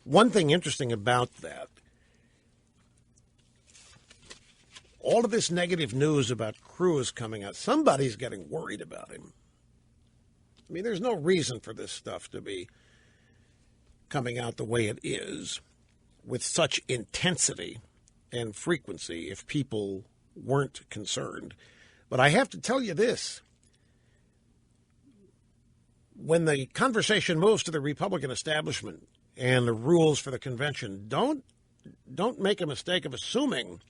One thing interesting about that, all of this negative news about Cruz coming out, somebody's getting worried about him. I mean, there's no reason for this stuff to be coming out the way it is with such intensity and frequency if people weren't concerned. But I have to tell you this. When the conversation moves to the Republican establishment and the rules for the convention, don't make a mistake of assuming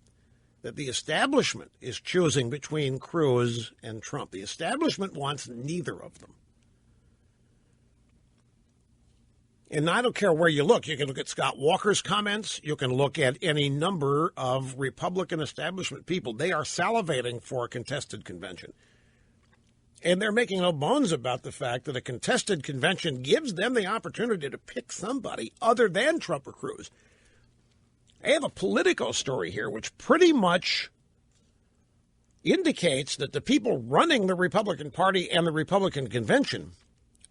that the establishment is choosing between Cruz and Trump. The establishment wants neither of them. And I don't care where you look. You can look at Scott Walker's comments. You can look at any number of Republican establishment people. They are salivating for a contested convention. And they're making no bones about the fact that a contested convention gives them the opportunity to pick somebody other than Trump or Cruz. I have a Politico story here which pretty much indicates that the people running the Republican Party and the Republican convention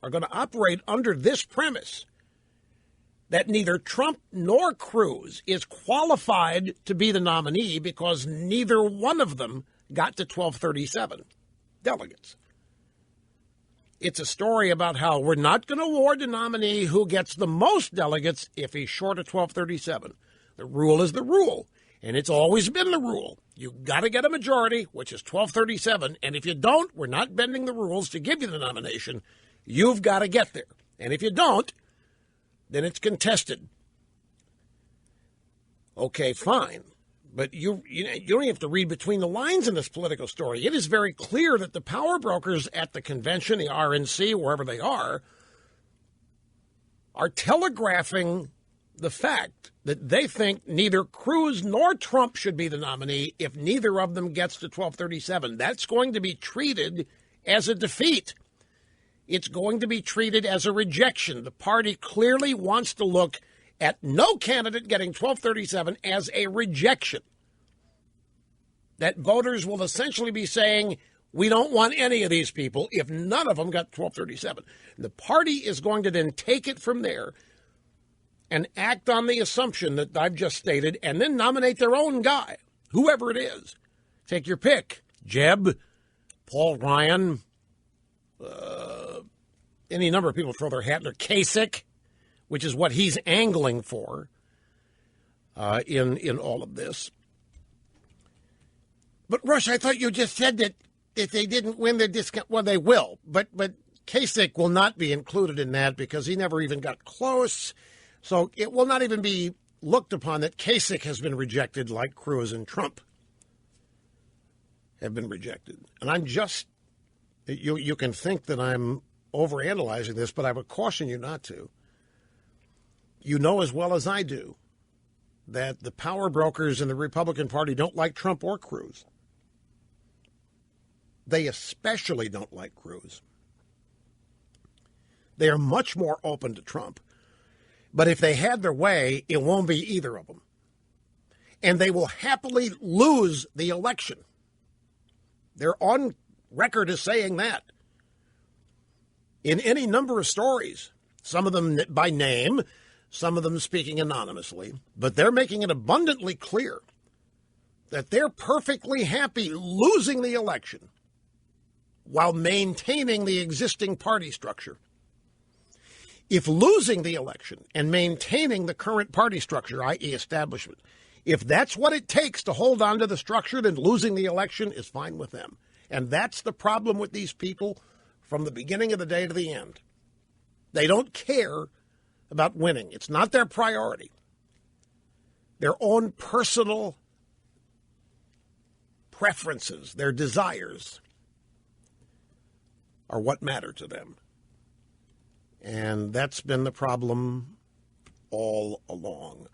are going to operate under this premise that neither Trump nor Cruz is qualified to be the nominee because neither one of them got to 1237 delegates. It's a story about how we're not going to award the nominee who gets the most delegates if he's short of 1237. The rule is the rule, and it's always been the rule. You got to get a majority, which is 1237, and if you don't, we're not bending the rules to give you the nomination. You've got to get there. And if you don't, then it's contested. Okay, fine. But you don't have to read between the lines in this political story. It is very clear that the power brokers at the convention, the RNC, wherever they are telegraphing the fact that they think neither Cruz nor Trump should be the nominee if neither of them gets to 1237. That's going to be treated as a defeat. It's going to be treated as a rejection. The party clearly wants to look at no candidate getting 1237 as a rejection. That voters will essentially be saying, we don't want any of these people if none of them got 1237. The party is going to then take it from there and act on the assumption that I've just stated and then nominate their own guy, whoever it is. Take your pick. Jeb, Paul Ryan, any number of people throw their hat in there. Kasich, which is what he's angling for in all of this. But, Rush, I thought you just said that if they didn't win their discount, well, they will. But Kasich will not be included in that because he never even got close. So it will not even be looked upon that Kasich has been rejected like Cruz and Trump have been rejected. And I'm just, you can think that I'm overanalyzing this, but I would caution you not to. You know as well as I do that the power brokers in the Republican Party don't like Trump or Cruz. They especially don't like Cruz. They are much more open to Trump. But if they had their way, it won't be either of them. And they will happily lose the election. They're on record as saying that. In any number of stories, some of them by name, some of them speaking anonymously, but they're making it abundantly clear that they're perfectly happy losing the election while maintaining the existing party structure. If losing the election and maintaining the current party structure, i.e. establishment, if that's what it takes to hold on to the structure, then losing the election is fine with them. And that's the problem with these people from the beginning of the day to the end. They don't care about winning. It's not their priority. Their own personal preferences, their desires, are what matter to them. And that's been the problem all along.